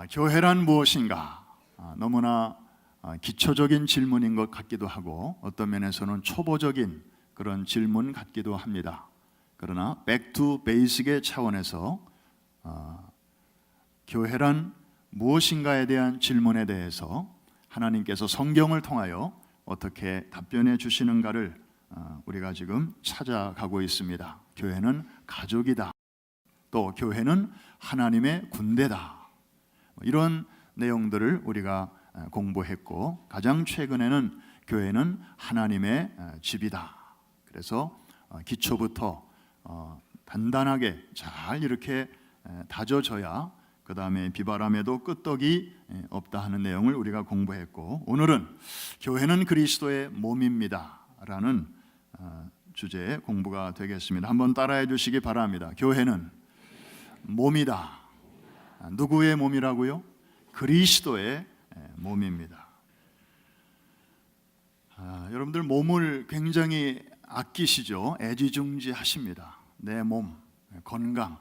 교회란 무엇인가? 너무나 기초적인 질문인 것 같기도 하고 어떤 면에서는 초보적인 그런 질문 같기도 합니다. 그러나 back to basic의 차원에서 교회란 무엇인가에 대한 질문에 대해서 하나님께서 성경을 통하여 어떻게 답변해 주시는가를 우리가 지금 찾아가고 있습니다. 교회는 가족이다. 또 교회는 하나님의 군대다. 이런 내용들을 우리가 공부했고, 가장 최근에는 교회는 하나님의 집이다. 그래서 기초부터 단단하게 잘 이렇게 다져져야 그 다음에 비바람에도 끄떡이 없다 하는 내용을 우리가 공부했고, 오늘은 교회는 그리스도의 몸입니다 라는 주제의 공부가 되겠습니다. 한번 따라해 주시기 바랍니다. 교회는 몸이다. 누구의 몸이라고요? 그리스도의 몸입니다. 여러분들 몸을 굉장히 아끼시죠? 애지중지하십니다. 내 몸, 건강,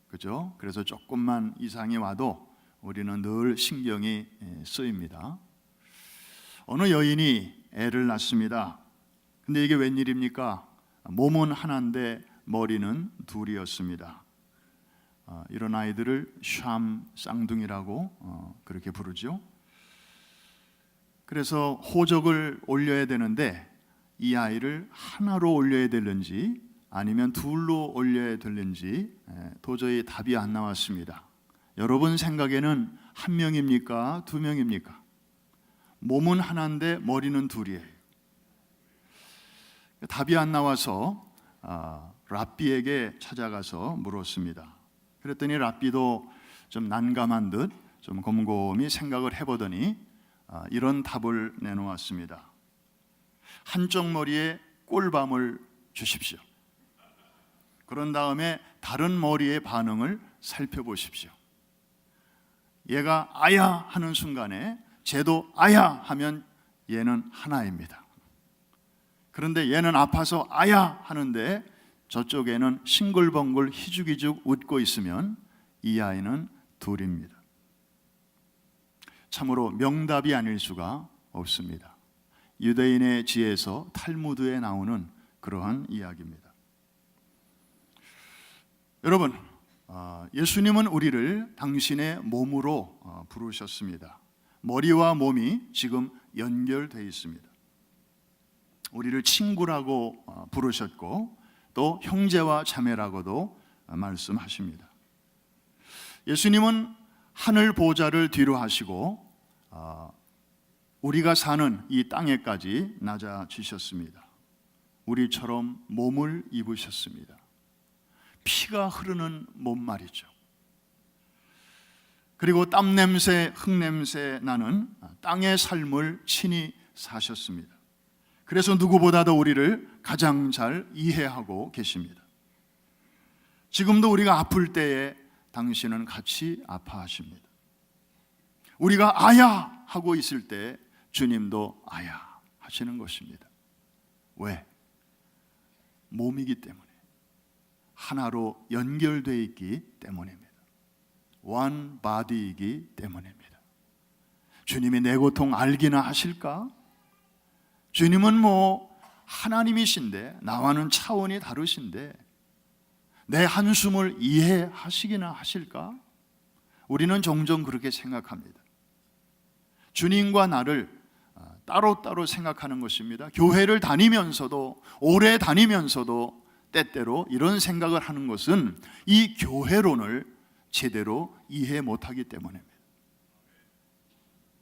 그죠? 그래서 조금만 이상이 와도 우리는 늘 신경이 쓰입니다. 어느 여인이 애를 낳습니다. 근데 이게 웬일입니까? 몸은 하나인데 머리는 둘이었습니다. 이런 아이들을 샴 쌍둥이라고 그렇게 부르죠. 그래서 호적을 올려야 되는데 이 아이를 하나로 올려야 되는지 아니면 둘로 올려야 되는지 도저히 답이 안 나왔습니다. 여러분 생각에는 한 명입니까? 두 명입니까? 몸은 하나인데 머리는 둘이에요. 답이 안 나와서 랍비에게 찾아가서 물었습니다. 그랬더니 랍비도 좀 난감한 듯 좀 곰곰이 생각을 해보더니 이런 답을 내놓았습니다. 한쪽 머리에 꿀밤을 주십시오. 그런 다음에 다른 머리의 반응을 살펴보십시오. 얘가 아야 하는 순간에 쟤도 아야 하면 얘는 하나입니다. 그런데 얘는 아파서 아야 하는데 저쪽에는 싱글벙글 희죽희죽 웃고 있으면 이 아이는 둘입니다. 참으로 명답이 아닐 수가 없습니다. 유대인의 지혜에서 탈무드에 나오는 그러한 이야기입니다. 여러분, 예수님은 우리를 당신의 몸으로 부르셨습니다. 머리와 몸이 지금 연결되어 있습니다. 우리를 친구라고 부르셨고 또 형제와 자매라고도 말씀하십니다. 예수님은 하늘 보좌를 뒤로 하시고 우리가 사는 이 땅에까지 낮아지셨습니다. 우리처럼 몸을 입으셨습니다. 피가 흐르는 몸 말이죠. 그리고 땀 냄새, 흙 냄새 나는 땅의 삶을 친히 사셨습니다. 그래서 누구보다도 우리를 가장 잘 이해하고 계십니다. 지금도 우리가 아플 때에 당신은 같이 아파하십니다. 우리가 아야 하고 있을 때 주님도 아야 하시는 것입니다. 왜? 몸이기 때문에, 하나로 연결되어 있기 때문입니다. one body이기 때문입니다. 주님이 내 고통 알기나 하실까? 주님은 하나님이신데 나와는 차원이 다르신데 내 한숨을 이해하시기나 하실까? 우리는 종종 그렇게 생각합니다. 주님과 나를 따로따로 생각하는 것입니다. 교회를 다니면서도, 오래 다니면서도 때때로 이런 생각을 하는 것은 이 교회론을 제대로 이해 못하기 때문입니다.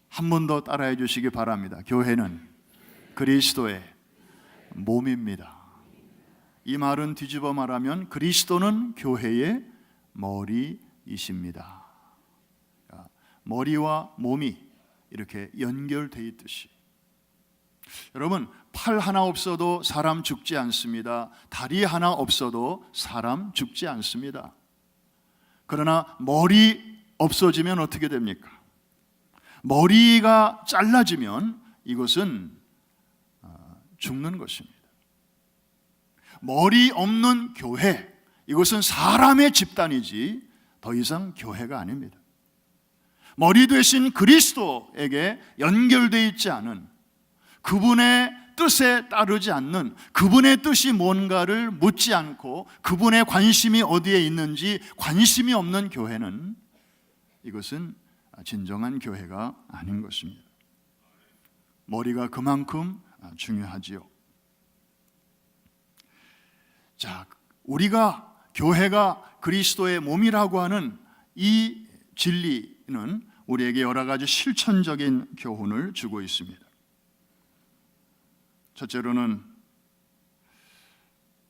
한 번 더 따라해 주시기 바랍니다. 교회는 그리스도의 몸입니다. 이 말은 뒤집어 말하면 그리스도는 교회의 머리이십니다. 머리와 몸이 이렇게 연결되어 있듯이, 여러분, 팔 하나 없어도 사람 죽지 않습니다. 다리 하나 없어도 사람 죽지 않습니다. 그러나 머리 없어지면 어떻게 됩니까? 머리가 잘라지면 이것은 죽는 것입니다. 머리 없는 교회, 이것은 사람의 집단이지 더 이상 교회가 아닙니다. 머리 되신 그리스도에게 연결되어 있지 않은, 그분의 뜻에 따르지 않는, 그분의 뜻이 뭔가를 묻지 않고 그분의 관심이 어디에 있는지 관심이 없는 교회는, 이것은 진정한 교회가 아닌 것입니다. 머리가 그만큼 중요하지요. 자, 우리가, 교회가 그리스도의 몸이라고 하는 이 진리는 우리에게 여러 가지 실천적인 교훈을 주고 있습니다. 첫째로는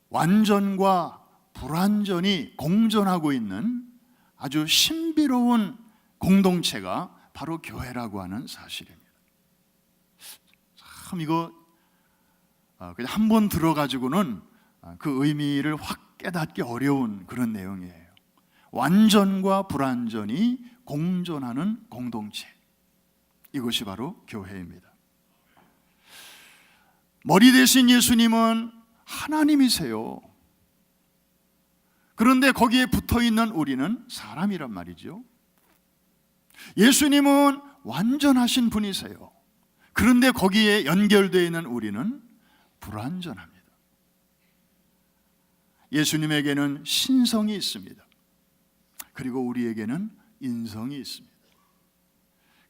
완전과 불완전이 공존하고 있는 아주 신비로운 공동체가 바로 교회라고 하는 사실입니다. 참 이거 그냥 한번 들어가지고는 그 의미를 확 깨닫기 어려운 그런 내용이에요. 완전과 불완전이 공존하는 공동체, 이것이 바로 교회입니다. 머리 대신 예수님은 하나님이세요. 그런데 거기에 붙어있는 우리는 사람이란 말이죠. 예수님은 완전하신 분이세요. 그런데 거기에 연결되어 있는 우리는 불완전합니다. 예수님에게는 신성이 있습니다. 그리고 우리에게는 인성이 있습니다.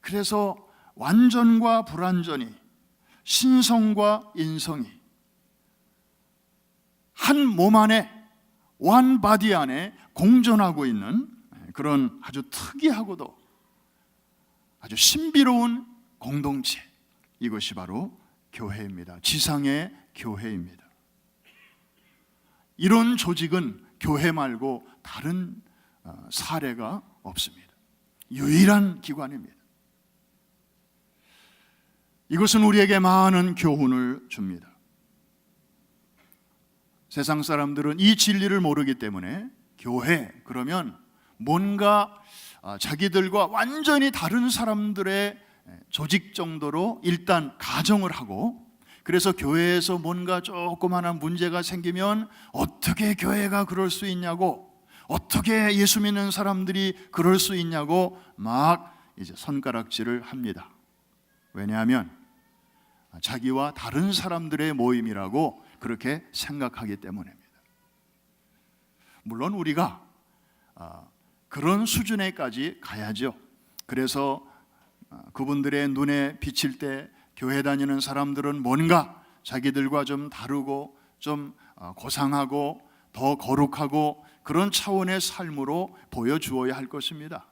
그래서 완전과 불완전이, 신성과 인성이 한 몸 안에, one body 안에 공존하고 있는 그런 아주 특이하고도 아주 신비로운 공동체, 이것이 바로 교회입니다. 지상의 교회입니다. 이런 조직은 교회 말고 다른 사례가 없습니다. 유일한 기관입니다. 이것은 우리에게 많은 교훈을 줍니다. 세상 사람들은 이 진리를 모르기 때문에 교회 그러면 뭔가 자기들과 완전히 다른 사람들의 조직 정도로 일단 가정을 하고, 그래서 교회에서 뭔가 조그마한 문제가 생기면 어떻게 교회가 그럴 수 있냐고, 어떻게 예수 믿는 사람들이 그럴 수 있냐고 막 이제 손가락질을 합니다. 왜냐하면 자기와 다른 사람들의 모임이라고 그렇게 생각하기 때문입니다. 물론 우리가 그런 수준에까지 가야죠. 그래서 그분들의 눈에 비칠 때 교회 다니는 사람들은 뭔가 자기들과 좀 다르고 좀 고상하고 더 거룩하고 그런 차원의 삶으로 보여주어야 할 것입니다.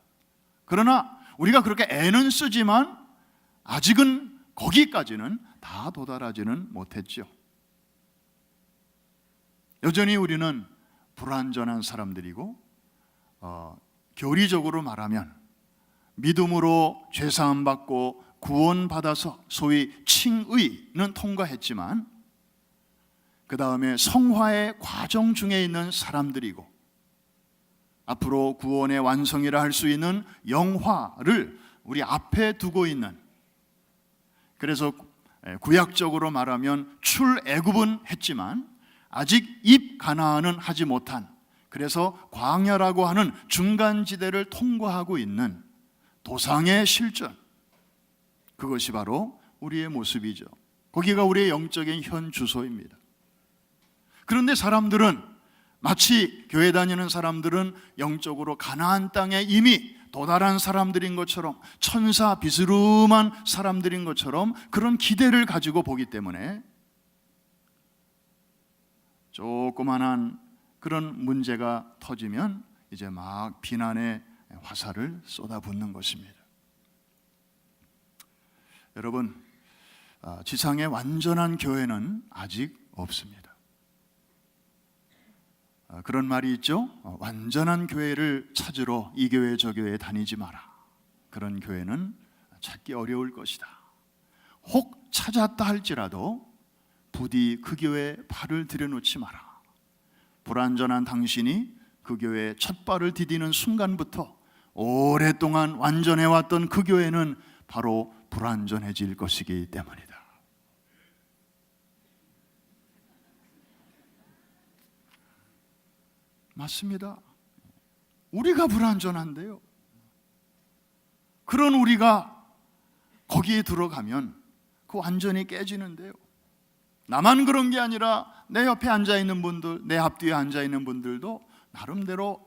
그러나 우리가 그렇게 애는 쓰지만 아직은 거기까지는 다 도달하지는 못했죠. 여전히 우리는 불완전한 사람들이고, 교리적으로 말하면 믿음으로 죄사함 받고 구원받아서 소위 칭의는 통과했지만 그 다음에 성화의 과정 중에 있는 사람들이고, 앞으로 구원의 완성이라 할 수 있는 영화를 우리 앞에 두고 있는, 그래서 구약적으로 말하면 출애굽은 했지만 아직 입 가나안은 하지 못한, 그래서 광야라고 하는 중간지대를 통과하고 있는 도상의 실전, 그것이 바로 우리의 모습이죠. 거기가 우리의 영적인 현 주소입니다. 그런데 사람들은, 마치 교회 다니는 사람들은 영적으로 가나안 땅에 이미 도달한 사람들인 것처럼, 천사 비스름한 사람들인 것처럼 그런 기대를 가지고 보기 때문에 조그만한 그런 문제가 터지면 이제 막 비난의 화살을 쏟아붓는 것입니다. 여러분, 지상의 완전한 교회는 아직 없습니다. 그런 말이 있죠. 완전한 교회를 찾으러 이 교회 저 교회에 다니지 마라. 그런 교회는 찾기 어려울 것이다. 혹 찾았다 할지라도 부디 그 교회에 발을 들여놓지 마라. 불완전한 당신이 그 교회에 첫 발을 디디는 순간부터 오랫동안 완전해왔던 그 교회는 바로 불완전해질 것이기 때문이다. 맞습니다. 우리가 불완전한데요. 그런 우리가 거기에 들어가면 그 완전히 깨지는데요. 나만 그런 게 아니라 내 옆에 앉아있는 분들, 내 앞뒤에 앉아있는 분들도 나름대로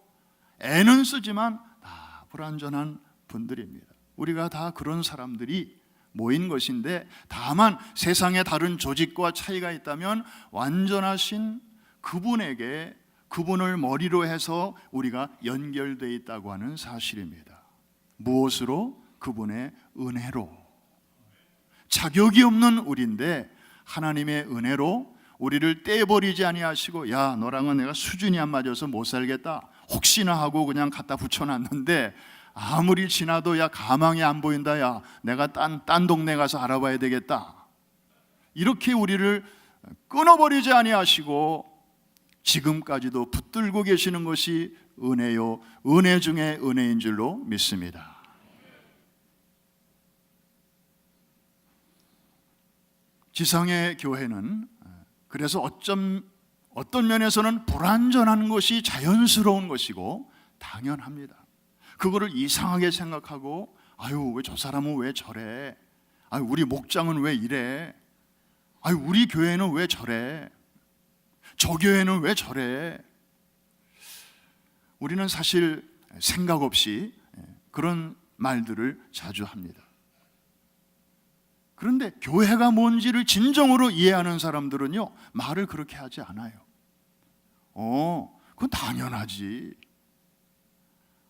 애는 쓰지만 다 불완전한 분들입니다. 우리가 다 그런 사람들이 모인 것인데, 다만 세상에 다른 조직과 차이가 있다면 완전하신 그분에게, 그분을 머리로 해서 우리가 연결되어 있다고 하는 사실입니다. 무엇으로? 그분의 은혜로. 자격이 없는 우리인데 하나님의 은혜로 우리를 떼버리지 아니하시고, 야, 너랑은 내가 수준이 안 맞아서 못 살겠다 혹시나 하고 그냥 갖다 붙여놨는데, 아무리 지나도 야, 가망이 안 보인다, 야, 내가 딴 동네 가서 알아봐야 되겠다, 이렇게 우리를 끊어버리지 아니하시고 지금까지도 붙들고 계시는 것이 은혜요, 은혜 중에 은혜인 줄로 믿습니다. 지상의 교회는 그래서 어떤 면에서는 불완전한 것이 자연스러운 것이고 당연합니다. 그거를 이상하게 생각하고, 아유, 왜 저 사람은 왜 저래? 아유, 우리 목장은 왜 이래? 아유, 우리 교회는 왜 저래? 저 교회는 왜 저래? 우리는 사실 생각 없이 그런 말들을 자주 합니다. 그런데 교회가 뭔지를 진정으로 이해하는 사람들은요, 말을 그렇게 하지 않아요. 그건 당연하지.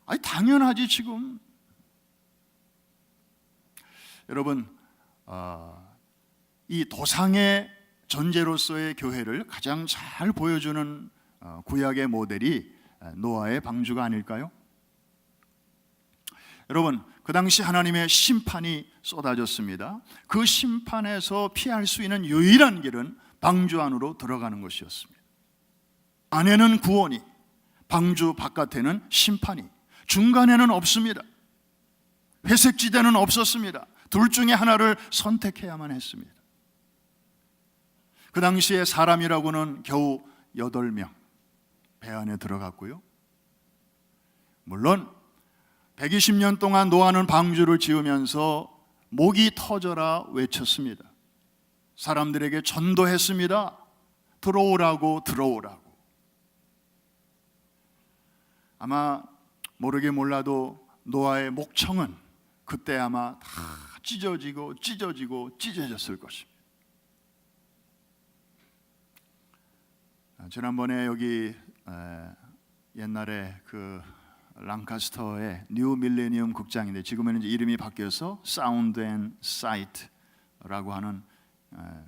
아니, 당연하지. 지금 여러분, 이 도상의 존재로서의 교회를 가장 잘 보여주는 구약의 모델이 노아의 방주가 아닐까요? 여러분, 그 당시 하나님의 심판이 쏟아졌습니다. 그 심판에서 피할 수 있는 유일한 길은 방주 안으로 들어가는 것이었습니다. 안에는 구원이, 방주 바깥에는 심판이, 중간에는 없습니다. 회색지대는 없었습니다. 둘 중에 하나를 선택해야만 했습니다. 그 당시에 사람이라고는 겨우 8명 배 안에 들어갔고요. 물론 120년 동안 노아는 방주를 지으면서 목이 터져라 외쳤습니다. 사람들에게 전도했습니다. 들어오라고, 들어오라고. 아마 모르게 몰라도 노아의 목청은 그때 아마 다 찢어졌을 것입니다. 지난번에 여기 옛날에 그 랑카스터의 뉴 밀레니엄 극장인데, 지금은 이제 이름이 바뀌어서 사운드 앤 사이트라고 하는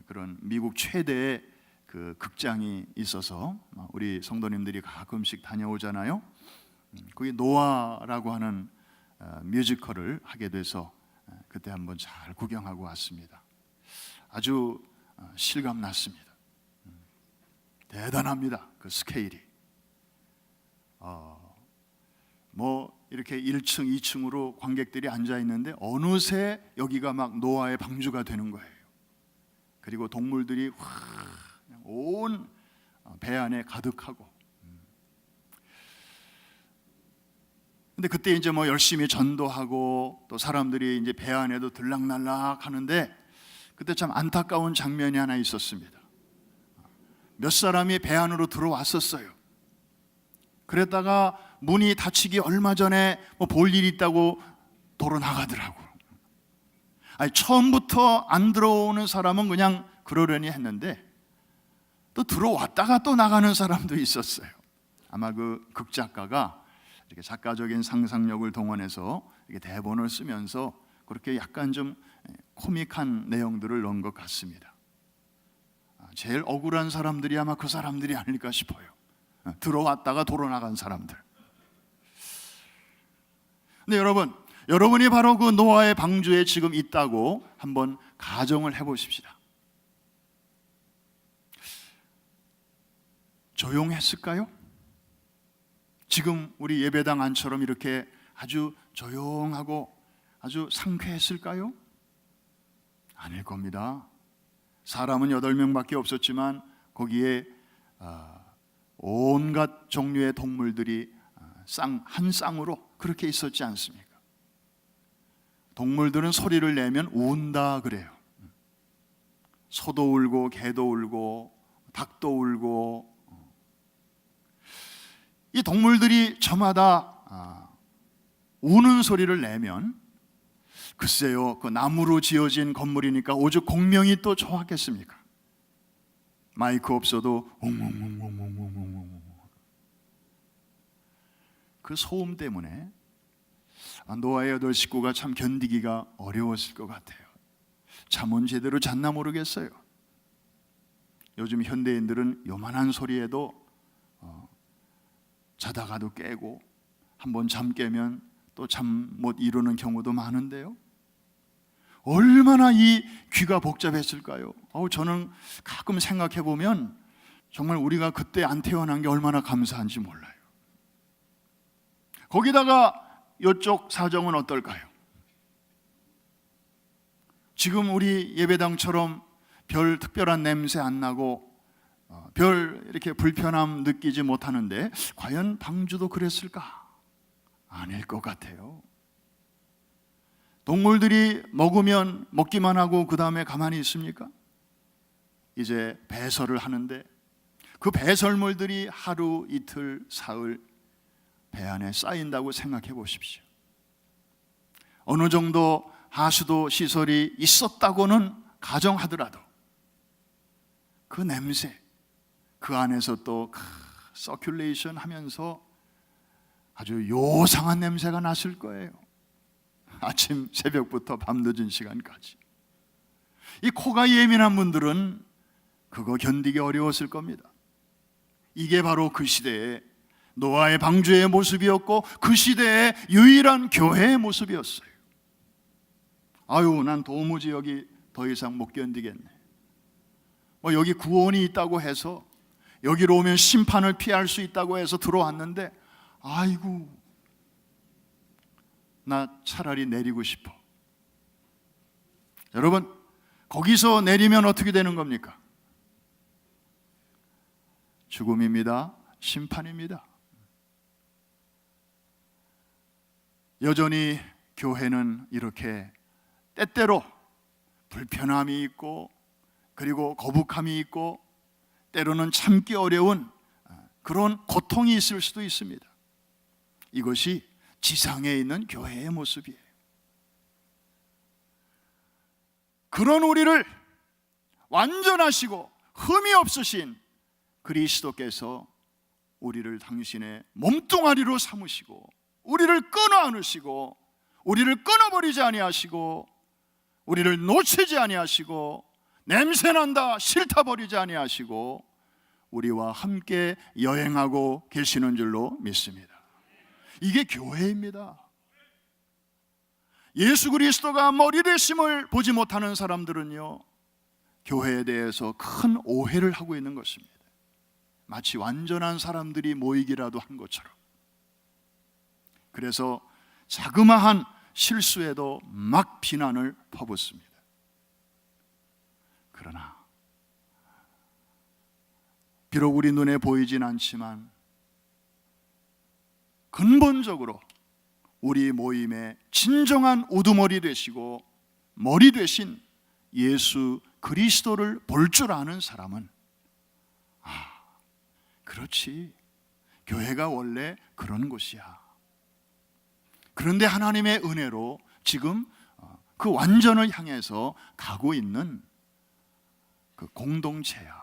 그런 미국 최대의 그 극장이 있어서 우리 성도님들이 가끔씩 다녀오잖아요. 거기 노아라고 하는 뮤지컬을 하게 돼서 그때 한번 잘 구경하고 왔습니다. 아주 실감 났습니다. 대단합니다. 그 스케일이. 뭐 이렇게 1층, 2층으로 관객들이 앉아 있는데 어느새 여기가 막 노아의 방주가 되는 거예요. 그리고 동물들이 온 배 안에 가득하고. 근데 그때 이제 뭐 열심히 전도하고 또 사람들이 이제 배 안에도 들락날락 하는데, 그때 참 안타까운 장면이 하나 있었습니다. 몇 사람이 배 안으로 들어왔었어요. 그랬다가 문이 닫히기 얼마 전에 뭐 볼 일이 있다고 도로 나가더라고. 아니, 처음부터 안 들어오는 사람은 그냥 그러려니 했는데 또 들어왔다가 또 나가는 사람도 있었어요. 아마 그 극작가가 이렇게 작가적인 상상력을 동원해서 이렇게 대본을 쓰면서 그렇게 약간 좀 코믹한 내용들을 넣은 것 같습니다. 제일 억울한 사람들이 아마 그 사람들이 아닐까 싶어요. 들어왔다가 도로 나간 사람들. 근데 여러분이 바로 그 노아의 방주에 지금 있다고 한번 가정을 해보십시다. 조용했을까요? 지금 우리 예배당 안처럼 이렇게 아주 조용하고 아주 상쾌했을까요? 아닐 겁니다. 사람은 8명밖에 없었지만 거기에 온갖 종류의 동물들이 한 쌍으로 그렇게 있었지 않습니까? 동물들은 소리를 내면 운다 그래요. 소도 울고 개도 울고 닭도 울고. 이 동물들이 저마다 우는 소리를 내면 글쎄요, 그 나무로 지어진 건물이니까 오죽 공명이 또 좋았겠습니까? 마이크 없어도 웅웅웅웅웅웅웅. 그 소음 때문에 노아의 8 식구가 참 견디기가 어려웠을 것 같아요. 잠은 제대로 잤나 모르겠어요. 요즘 현대인들은 요만한 소리에도 자다가도 깨고 한번 잠 깨면 또 잠 못 이루는 경우도 많은데요. 얼마나 이 귀가 복잡했을까요? 저는 가끔 생각해 보면 정말 우리가 그때 안 태어난 게 얼마나 감사한지 몰라요. 거기다가 이쪽 사정은 어떨까요? 지금 우리 예배당처럼 별 특별한 냄새 안 나고 별 이렇게 불편함 느끼지 못하는데 과연 방주도 그랬을까? 아닐 것 같아요. 동물들이 먹으면 먹기만 하고 그 다음에 가만히 있습니까? 이제 배설을 하는데 그 배설물들이 하루, 이틀, 사흘 배 안에 쌓인다고 생각해 보십시오. 어느 정도 하수도 시설이 있었다고는 가정하더라도 그 냄새, 그 안에서 또 서큘레이션 하면서 아주 요상한 냄새가 났을 거예요. 아침 새벽부터 밤늦은 시간까지. 이 코가 예민한 분들은 그거 견디기 어려웠을 겁니다. 이게 바로 그 시대의 노아의 방주의 모습이었고 그 시대의 유일한 교회의 모습이었어요. 아유, 난 도무지 여기 더 이상 못 견디겠네. 여기 구원이 있다고 해서, 여기로 오면 심판을 피할 수 있다고 해서 들어왔는데 아이고, 나 차라리 내리고 싶어. 여러분, 거기서 내리면 어떻게 되는 겁니까? 죽음입니다. 심판입니다. 여전히 교회는 이렇게 때때로 불편함이 있고 그리고 거북함이 있고 때로는 참기 어려운 그런 고통이 있을 수도 있습니다. 이것이 지상에 있는 교회의 모습이에요. 그런 우리를 완전하시고 흠이 없으신 그리스도께서 우리를 당신의 몸뚱아리로 삼으시고 우리를 끊어 안으시고 우리를 끊어버리지 아니하시고 우리를 놓치지 아니하시고 냄새난다 싫다 버리지 아니하시고 우리와 함께 여행하고 계시는 줄로 믿습니다. 이게 교회입니다. 예수 그리스도가 머리 되심을 보지 못하는 사람들은요, 교회에 대해서 큰 오해를 하고 있는 것입니다. 마치 완전한 사람들이 모이기라도 한 것처럼. 그래서 자그마한 실수에도 막 비난을 퍼붓습니다. 그러나 비록 우리 눈에 보이진 않지만 근본적으로 우리 모임의 진정한 우두머리 되시고 머리 되신 예수 그리스도를 볼 줄 아는 사람은 그렇지, 교회가 원래 그런 곳이야. 그런데 하나님의 은혜로 지금 그 완전을 향해서 가고 있는 그 공동체야.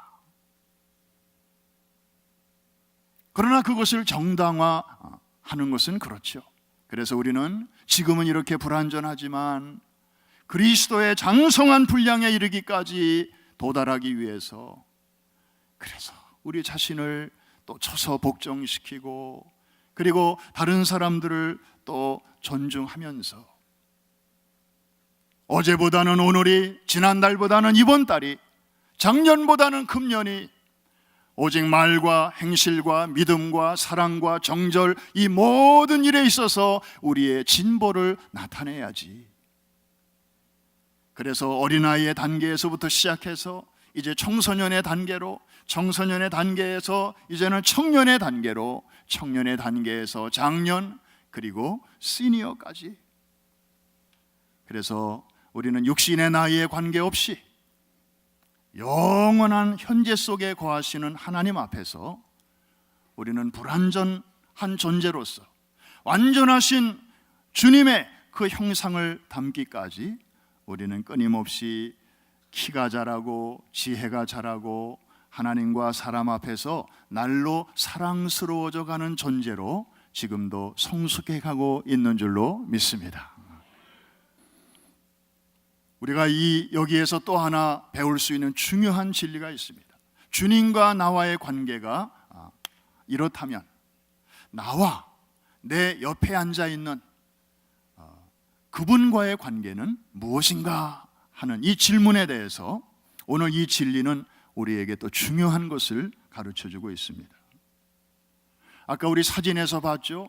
그러나 그것을 정당화하는 것은 그렇죠. 그래서 우리는 지금은 이렇게 불완전하지만 그리스도의 장성한 분량에 이르기까지 도달하기 위해서, 그래서 우리 자신을 또 쳐서 복종시키고 그리고 다른 사람들을 또 존중하면서 어제보다는 오늘이, 지난달보다는 이번 달이, 작년보다는 금년이 오직 말과 행실과 믿음과 사랑과 정절, 이 모든 일에 있어서 우리의 진보를 나타내야지. 그래서 어린아이의 단계에서부터 시작해서 이제 청소년의 단계로, 청소년의 단계에서 이제는 청년의 단계로, 청년의 단계에서 장년, 그리고 시니어까지. 그래서 그래서 우리는 육신의 나이에 관계없이 영원한 현재 속에 거하시는 하나님 앞에서 우리는 불완전한 존재로서 완전하신 주님의 그 형상을 담기까지 우리는 끊임없이 키가 자라고 지혜가 자라고 하나님과 사람 앞에서 날로 사랑스러워져 가는 존재로 지금도 성숙해 가고 있는 줄로 믿습니다. 우리가 여기에서 또 하나 배울 수 있는 중요한 진리가 있습니다. 주님과 나와의 관계가 이렇다면 나와 내 옆에 앉아 있는 그분과의 관계는 무엇인가 하는 이 질문에 대해서 오늘 이 진리는 우리에게 또 중요한 것을 가르쳐주고 있습니다. 아까 우리 사진에서 봤죠?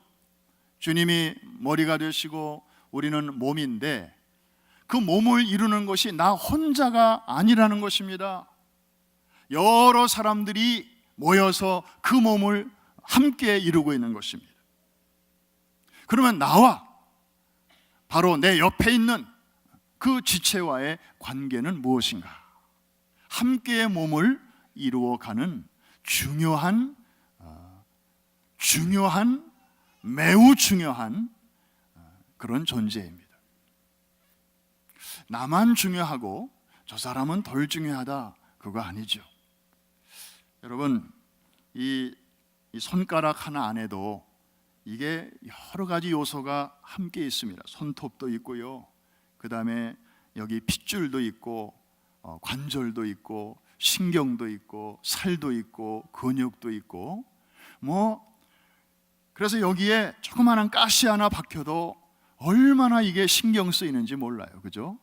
주님이 머리가 되시고 우리는 몸인데 그 몸을 이루는 것이 나 혼자가 아니라는 것입니다. 여러 사람들이 모여서 그 몸을 함께 이루고 있는 것입니다. 그러면 나와 바로 내 옆에 있는 그 지체와의 관계는 무엇인가? 함께의 몸을 이루어가는 매우 중요한 그런 존재입니다. 나만 중요하고 저 사람은 덜 중요하다, 그거 아니죠. 여러분, 이 손가락 하나 안에도 이게 여러 가지 요소가 함께 있습니다. 손톱도 있고요, 그 다음에 여기 핏줄도 있고 관절도 있고 신경도 있고 살도 있고 근육도 있고 그래서 여기에 조그마한 가시 하나 박혀도 얼마나 이게 신경 쓰이는지 몰라요. 그죠?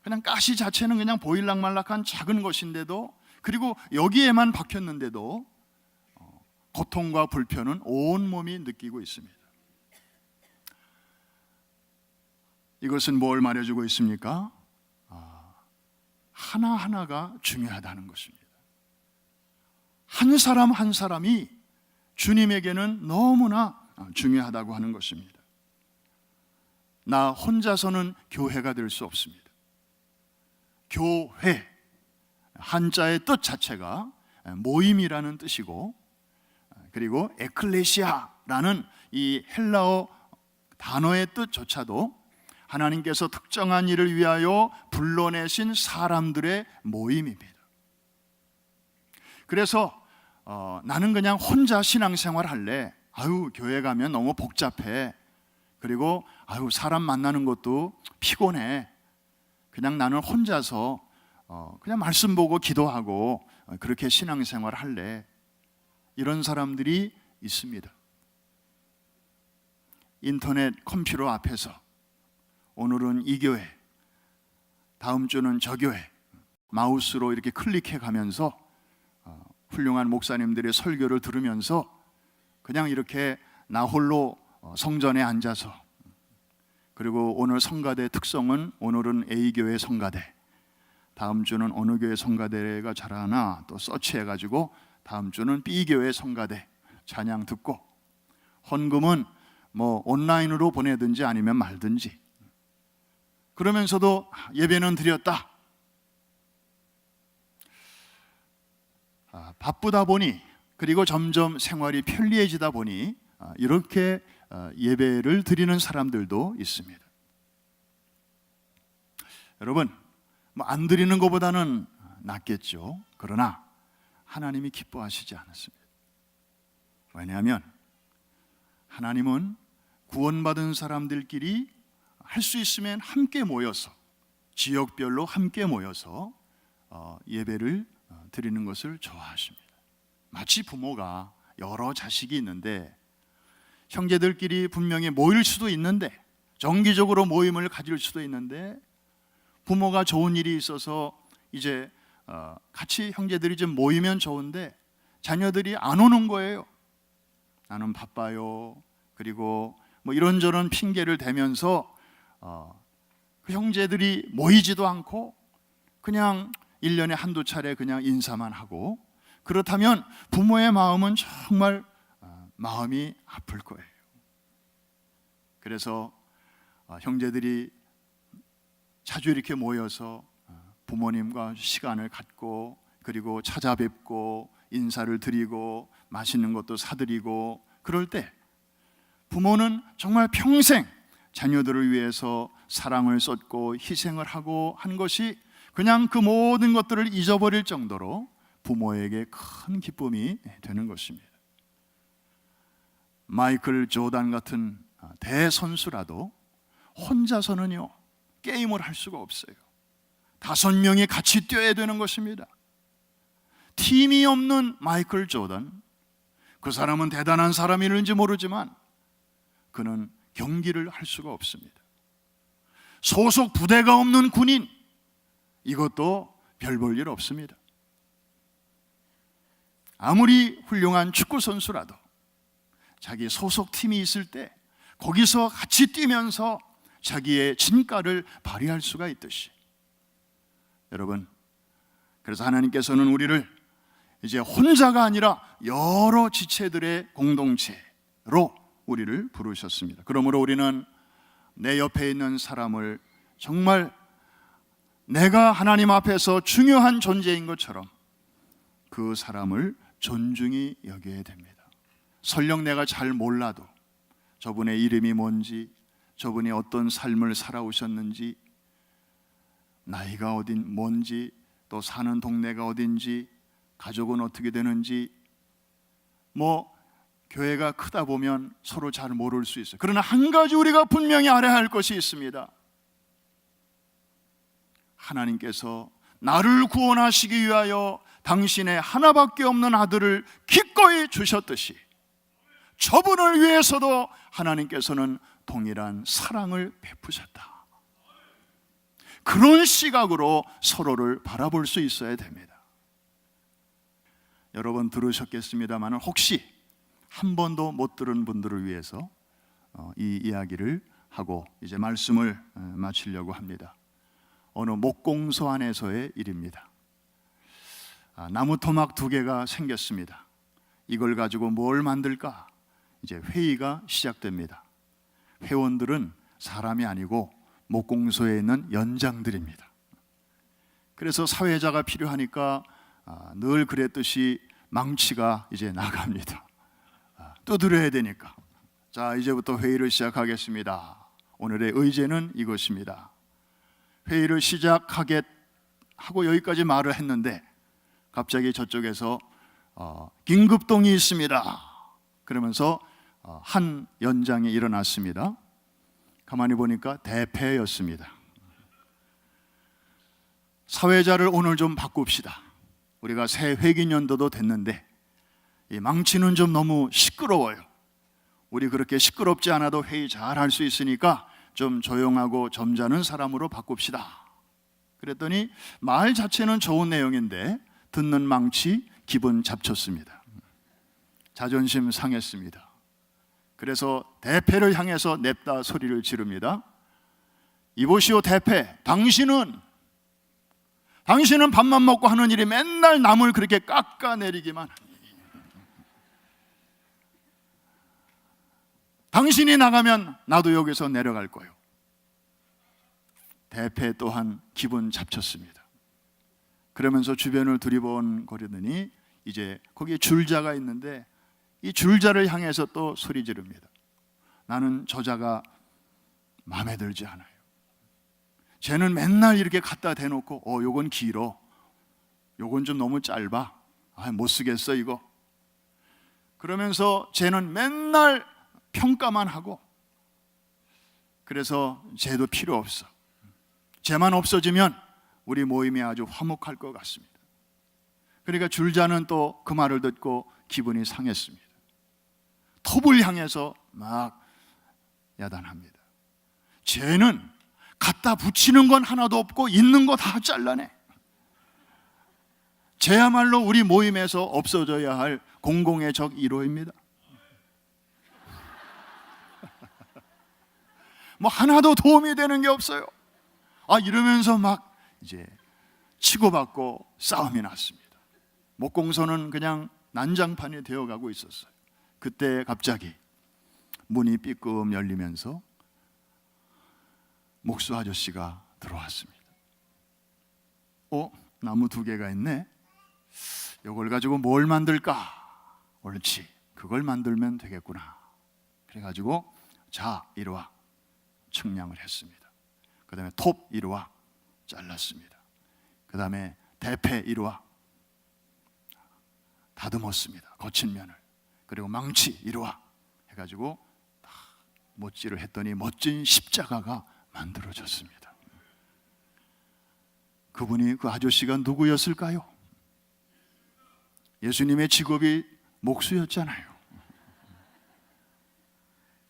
그냥 가시 자체는 그냥 보일락말락한 작은 것인데도, 그리고 여기에만 박혔는데도 고통과 불편은 온몸이 느끼고 있습니다. 이것은 뭘 말해주고 있습니까? 하나하나가 중요하다는 것입니다. 한 사람 한 사람이 주님에게는 너무나 중요하다고 하는 것입니다. 나 혼자서는 교회가 될 수 없습니다. 교회, 한자의 뜻 자체가 모임이라는 뜻이고, 그리고 에클레시아라는 이 헬라어 단어의 뜻조차도 하나님께서 특정한 일을 위하여 불러내신 사람들의 모임입니다. 그래서 나는 그냥 혼자 신앙생활 할래, 교회 가면 너무 복잡해, 그리고 사람 만나는 것도 피곤해, 그냥 나는 혼자서 그냥 말씀 보고 기도하고 그렇게 신앙생활 할래, 이런 사람들이 있습니다. 인터넷 컴퓨터 앞에서 오늘은 이 교회, 다음 주는 저 교회, 마우스로 이렇게 클릭해 가면서 훌륭한 목사님들의 설교를 들으면서 그냥 이렇게 나 홀로 성전에 앉아서, 그리고 오늘 성가대 특성은 오늘은 A교회 성가대, 다음 주는 어느 교회 성가대가 잘하나 또 서치해가지고 다음 주는 B교회 성가대 찬양 듣고, 헌금은 온라인으로 보내든지 아니면 말든지, 그러면서도 예배는 드렸다. 바쁘다 보니, 그리고 점점 생활이 편리해지다 보니 이렇게 예배를 드리는 사람들도 있습니다. 여러분, 안 드리는 것보다는 낫겠죠. 그러나 하나님이 기뻐하시지 않았습니다. 왜냐하면 하나님은 구원받은 사람들끼리 할 수 있으면 함께 모여서, 지역별로 함께 모여서 예배를 드리는 것을 좋아하십니다. 마치 부모가 여러 자식이 있는데 형제들끼리 분명히 모일 수도 있는데, 정기적으로 모임을 가질 수도 있는데, 부모가 좋은 일이 있어서 이제 같이 형제들이 좀 모이면 좋은데 자녀들이 안 오는 거예요. 나는 바빠요. 그리고 이런저런 핑계를 대면서 그 형제들이 모이지도 않고 그냥 1년에 한두 차례 그냥 인사만 하고, 그렇다면 부모의 마음은 정말 마음이 아플 거예요. 그래서 형제들이 자주 이렇게 모여서 부모님과 시간을 갖고 그리고 찾아뵙고 인사를 드리고 맛있는 것도 사드리고 그럴 때 부모는 정말 평생 자녀들을 위해서 사랑을 쏟고 희생을 하고 한 것이 그냥 그 모든 것들을 잊어버릴 정도로 부모에게 큰 기쁨이 되는 것입니다. 마이클 조단 같은 대선수라도 혼자서는요 게임을 할 수가 없어요. 5명이 같이 뛰어야 되는 것입니다. 팀이 없는 마이클 조단, 그 사람은 대단한 사람이는지 모르지만 그는 경기를 할 수가 없습니다. 소속 부대가 없는 군인, 이것도 별 볼 일 없습니다. 아무리 훌륭한 축구 선수라도 자기 소속 팀이 있을 때 거기서 같이 뛰면서 자기의 진가를 발휘할 수가 있듯이, 여러분, 그래서 하나님께서는 우리를 이제 혼자가 아니라 여러 지체들의 공동체로 우리를 부르셨습니다. 그러므로 우리는 내 옆에 있는 사람을 정말 내가 하나님 앞에서 중요한 존재인 것처럼 그 사람을 존중히 여겨야 됩니다. 설령 내가 잘 몰라도 저분의 이름이 뭔지, 저분이 어떤 삶을 살아오셨는지, 나이가 뭔지, 또 사는 동네가 어딘지, 가족은 어떻게 되는지, 교회가 크다 보면 서로 잘 모를 수 있어요. 그러나 한 가지 우리가 분명히 알아야 할 것이 있습니다. 하나님께서 나를 구원하시기 위하여 당신의 하나밖에 없는 아들을 기꺼이 주셨듯이 저분을 위해서도 하나님께서는 동일한 사랑을 베푸셨다. 그런 시각으로 서로를 바라볼 수 있어야 됩니다. 여러분 들으셨겠습니다만 혹시 한 번도 못 들은 분들을 위해서 이 이야기를 하고 이제 말씀을 마치려고 합니다. 어느 목공소 안에서의 일입니다. 나무 토막 2개가 생겼습니다. 이걸 가지고 뭘 만들까? 이제 회의가 시작됩니다. 회원들은 사람이 아니고 목공소에 있는 연장들입니다. 그래서 사회자가 필요하니까 늘 그랬듯이 망치가 이제 나갑니다. 두드려야 되니까. 자, 이제부터 회의를 시작하겠습니다. 오늘의 의제는 이것입니다. 회의를 시작하게 하고 여기까지 말을 했는데 갑자기 저쪽에서 긴급동이 있습니다. 그러면서 한 연장이 일어났습니다. 가만히 보니까 대패였습니다. 사회자를 오늘 좀 바꿉시다. 우리가 새 회기년도도 됐는데 이 망치는 좀 너무 시끄러워요. 우리 그렇게 시끄럽지 않아도 회의 잘 할 수 있으니까 좀 조용하고 점잖은 사람으로 바꿉시다. 그랬더니 말 자체는 좋은 내용인데 듣는 망치 기분 잡쳤습니다. 자존심 상했습니다. 그래서 대패를 향해서 냅다 소리를 지릅니다. 이보시오 대패, 당신은 밥만 먹고 하는 일이 맨날 남을 그렇게 깎아내리기만 하니 당신이 나가면 나도 여기서 내려갈 거예요. 대패 또한 기분 잡쳤습니다. 그러면서 주변을 두리번거리더니 이제 거기에 줄자가 있는데 이 줄자를 향해서 또 소리 지릅니다. 나는 저자가 마음에 들지 않아요. 쟤는 맨날 이렇게 갖다 대놓고 요건 길어, 요건 좀 너무 짧아, 못 쓰겠어 이거. 그러면서 쟤는 맨날 평가만 하고, 그래서 쟤도 필요 없어. 쟤만 없어지면 우리 모임이 아주 화목할 것 같습니다. 그러니까 줄자는 또 그 말을 듣고 기분이 상했습니다. 톱을 향해서 막 야단합니다. 쟤는 갖다 붙이는 건 하나도 없고 있는 거 다 잘라내. 쟤야말로 우리 모임에서 없어져야 할 공공의 적 1호입니다. 하나도 도움이 되는 게 없어요. 이러면서 막 이제 치고받고 싸움이 났습니다. 목공소는 그냥 난장판이 되어가고 있었어요. 그때 갑자기 문이 삐끔 열리면서 목수 아저씨가 들어왔습니다. 나무 2개가 있네. 이걸 가지고 뭘 만들까? 옳지, 그걸 만들면 되겠구나. 그래가지고 자, 이리 와. 측량을 했습니다. 그 다음에 톱, 이리 와. 잘랐습니다. 그 다음에 대패, 이리 와. 다듬었습니다. 거친 면을. 그리고 망치, 이리 와. 해가지고 다 못질을 했더니 멋진 십자가가 만들어졌습니다. 그분이, 그 아저씨가 누구였을까요? 예수님의 직업이 목수였잖아요.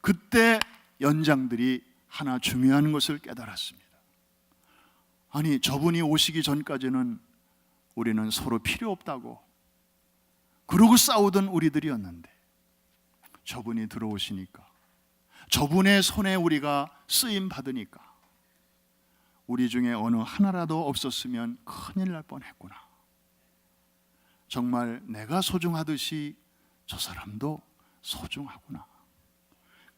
그때 연장들이 하나 중요한 것을 깨달았습니다. 아니, 저분이 오시기 전까지는 우리는 서로 필요 없다고 그러고 싸우던 우리들이었는데, 저분이 들어오시니까, 저분의 손에 우리가 쓰임 받으니까 우리 중에 어느 하나라도 없었으면 큰일 날 뻔했구나. 정말 내가 소중하듯이 저 사람도 소중하구나.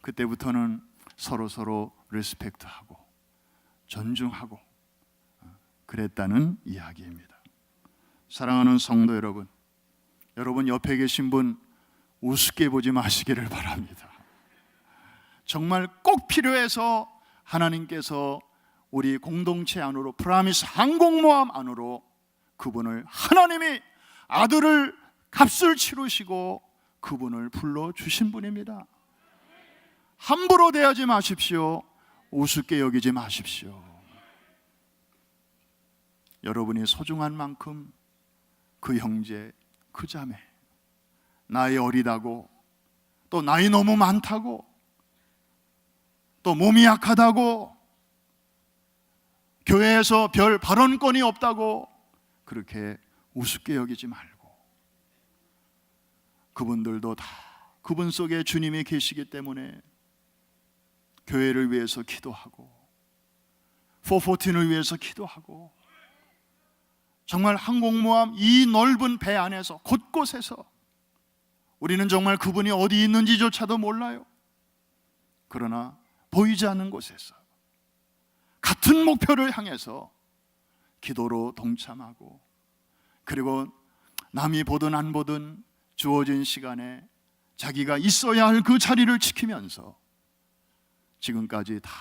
그때부터는 서로 리스펙트하고 존중하고 그랬다는 이야기입니다. 사랑하는 성도 여러분, 여러분 옆에 계신 분 우습게 보지 마시기를 바랍니다. 정말 꼭 필요해서 하나님께서 우리 공동체 안으로, 프라미스 항공모함 안으로 그분을, 하나님이 아들을 값을 치르시고 그분을 불러주신 분입니다. 함부로 대하지 마십시오. 우습게 여기지 마십시오. 여러분이 소중한 만큼 그 형제, 그 자매, 나이 어리다고, 또 나이 너무 많다고, 또 몸이 약하다고, 교회에서 별 발언권이 없다고 그렇게 우습게 여기지 말고, 그분들도 다 그분 속에 주님이 계시기 때문에 교회를 위해서 기도하고, 414을 위해서 기도하고, 정말 항공모함 이 넓은 배 안에서 곳곳에서 우리는 정말 그분이 어디 있는지조차도 몰라요. 그러나 보이지 않는 곳에서 같은 목표를 향해서 기도로 동참하고, 그리고 남이 보든 안 보든 주어진 시간에 자기가 있어야 할 그 자리를 지키면서 지금까지 다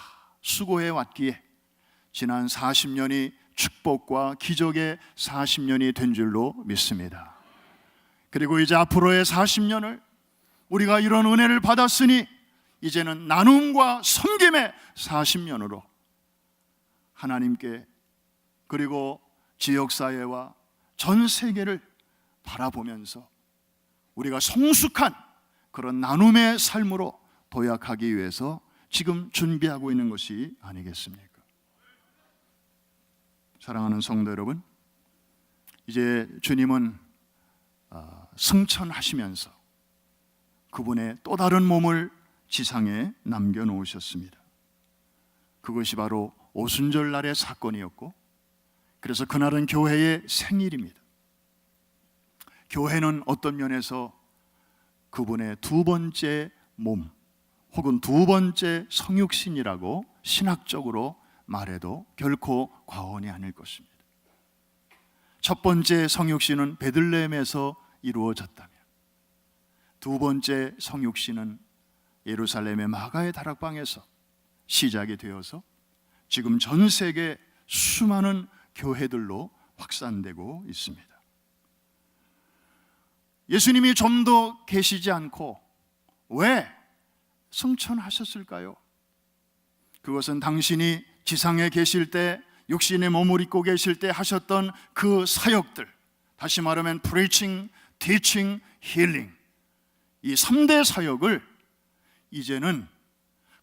수고해 왔기에 지난 40년이 축복과 기적의 40년이 된 줄로 믿습니다. 그리고 이제 앞으로의 40년을 우리가 이런 은혜를 받았으니 이제는 나눔과 섬김의 40년으로 하나님께, 그리고 지역사회와 전 세계를 바라보면서 우리가 성숙한 그런 나눔의 삶으로 도약하기 위해서 지금 준비하고 있는 것이 아니겠습니까? 사랑하는 성도 여러분, 이제 주님은 승천하시면서 그분의 또 다른 몸을 지상에 남겨놓으셨습니다. 그것이 바로 오순절날의 사건이었고, 그래서 그날은 교회의 생일입니다. 교회는 어떤 면에서 그분의 두 번째 몸 혹은 두 번째 성육신이라고 신학적으로 말해도 결코 과언이 아닐 것입니다. 첫 번째 성육신은 베들레헴에서 이루어졌다면, 두 번째 성육신은 예루살렘의 마가의 다락방에서 시작이 되어서 지금 전 세계 수많은 교회들로 확산되고 있습니다. 예수님이 좀 더 계시지 않고 왜 승천하셨을까요? 그것은 당신이 지상에 계실 때, 육신의 몸을 입고 계실 때 하셨던 그 사역들, 다시 말하면 preaching, teaching, healing, 이 3대 사역을 이제는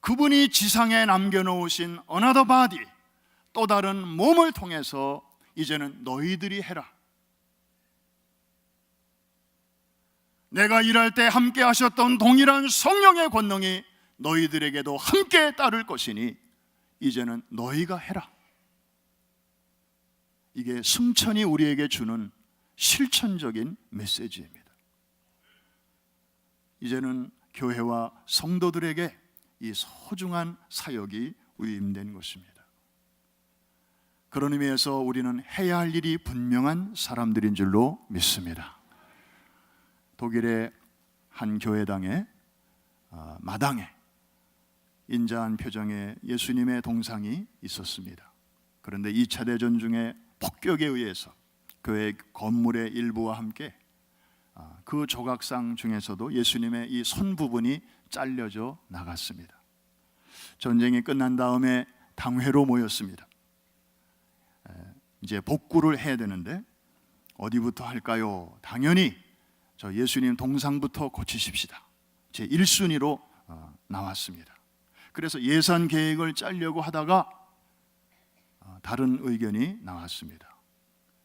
그분이 지상에 남겨놓으신 another body, 또 다른 몸을 통해서 이제는 너희들이 해라. 내가 일할 때 함께 하셨던 동일한 성령의 권능이 너희들에게도 함께 따를 것이니 이제는 너희가 해라. 이게 승천이 우리에게 주는 실천적인 메시지입니다. 이제는 교회와 성도들에게 이 소중한 사역이 위임된 것입니다. 그런 의미에서 우리는 해야 할 일이 분명한 사람들인 줄로 믿습니다. 독일의 한 교회당의 마당에 인자한 표정의 예수님의 동상이 있었습니다. 그런데 2차 대전 중에 폭격에 의해서 교회 건물의 일부와 함께 그 조각상 중에서도 예수님의 이 손 부분이 잘려져 나갔습니다. 전쟁이 끝난 다음에 당회로 모였습니다. 이제 복구를 해야 되는데 어디부터 할까요? 당연히 저 예수님 동상부터 고치십시다. 제 1순위로 나왔습니다. 그래서 예산 계획을 짜려고 하다가 다른 의견이 나왔습니다.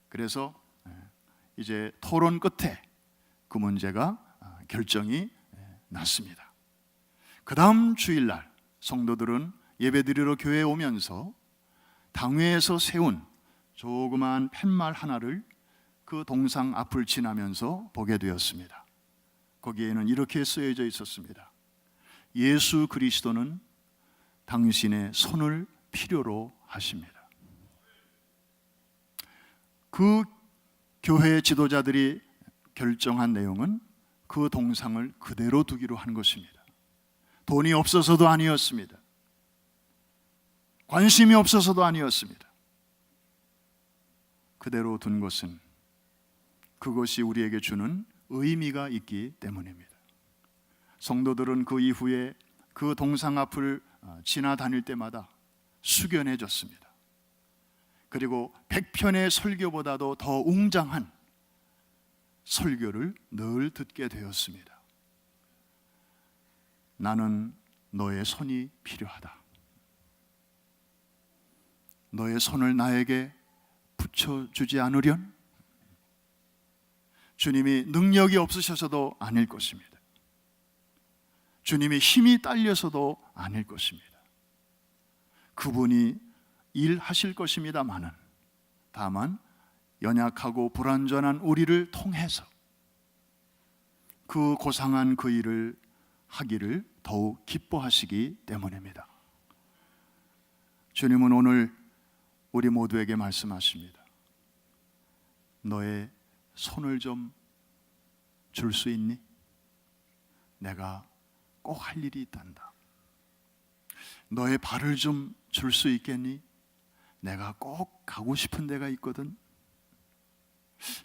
그래서 이제 토론 끝에 그 문제가 결정이 났습니다. 그 다음 주일날 성도들은 예배드리러 교회에 오면서 당회에서 세운 조그만 팻말 하나를 그 동상 앞을 지나면서 보게 되었습니다. 거기에는 이렇게 쓰여져 있었습니다. 예수 그리스도는 당신의 손을 필요로 하십니다. 그 교회 지도자들이 결정한 내용은 그 동상을 그대로 두기로 한 것입니다. 돈이 없어서도 아니었습니다. 관심이 없어서도 아니었습니다. 그대로 둔 것은 그것이 우리에게 주는 의미가 있기 때문입니다. 성도들은 그 이후에 그 동상 앞을 지나다닐 때마다 숙연해졌습니다. 그리고 100편의 설교보다도 더 웅장한 설교를 늘 듣게 되었습니다. 나는 너의 손이 필요하다. 너의 손을 나에게 붙여주지 않으련? 주님이 능력이 없으셔서도 아닐 것입니다. 주님이 힘이 딸려서도 아닐 것입니다. 그분이 일하실 것입니다마는 다만 연약하고 불완전한 우리를 통해서 그 고상한 그 일을 하기를 더욱 기뻐하시기 때문입니다. 주님은 오늘 우리 모두에게 말씀하십니다. 너의 손을 좀 줄 수 있니? 내가 꼭 할 일이 있단다. 너의 발을 좀 줄 수 있겠니? 내가 꼭 가고 싶은 데가 있거든.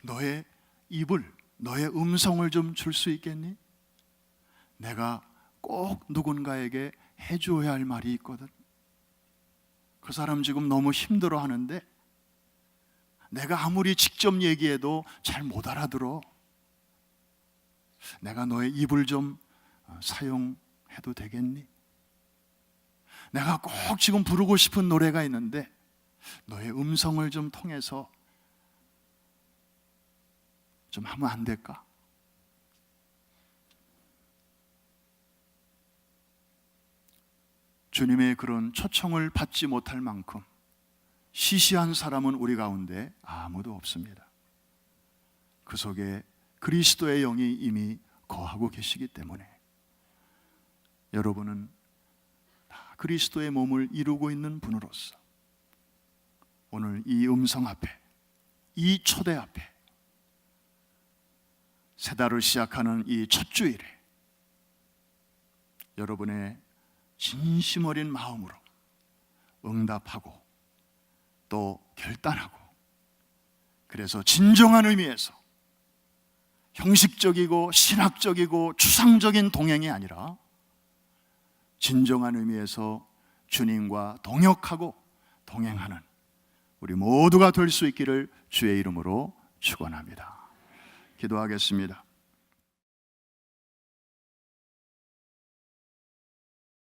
너의 입을, 너의 음성을 좀 줄 수 있겠니? 내가 꼭 누군가에게 해줘야 할 말이 있거든. 그 사람 지금 너무 힘들어 하는데 내가 아무리 직접 얘기해도 잘 못 알아들어. 내가 너의 입을 좀 사용해도 되겠니? 내가 꼭 지금 부르고 싶은 노래가 있는데 너의 음성을 좀 통해서 좀 하면 안 될까? 주님의 그런 초청을 받지 못할 만큼 시시한 사람은 우리 가운데 아무도 없습니다. 그 속에 그리스도의 영이 이미 거하고 계시기 때문에 여러분은 다 그리스도의 몸을 이루고 있는 분으로서 오늘 이 음성 앞에, 이 초대 앞에 새 달을 시작하는 이 첫 주일에 여러분의 진심 어린 마음으로 응답하고 또 결단하고, 그래서 진정한 의미에서 형식적이고 신학적이고 추상적인 동행이 아니라 진정한 의미에서 주님과 동역하고 동행하는 우리 모두가 될 수 있기를 주의 이름으로 축원합니다. 기도하겠습니다.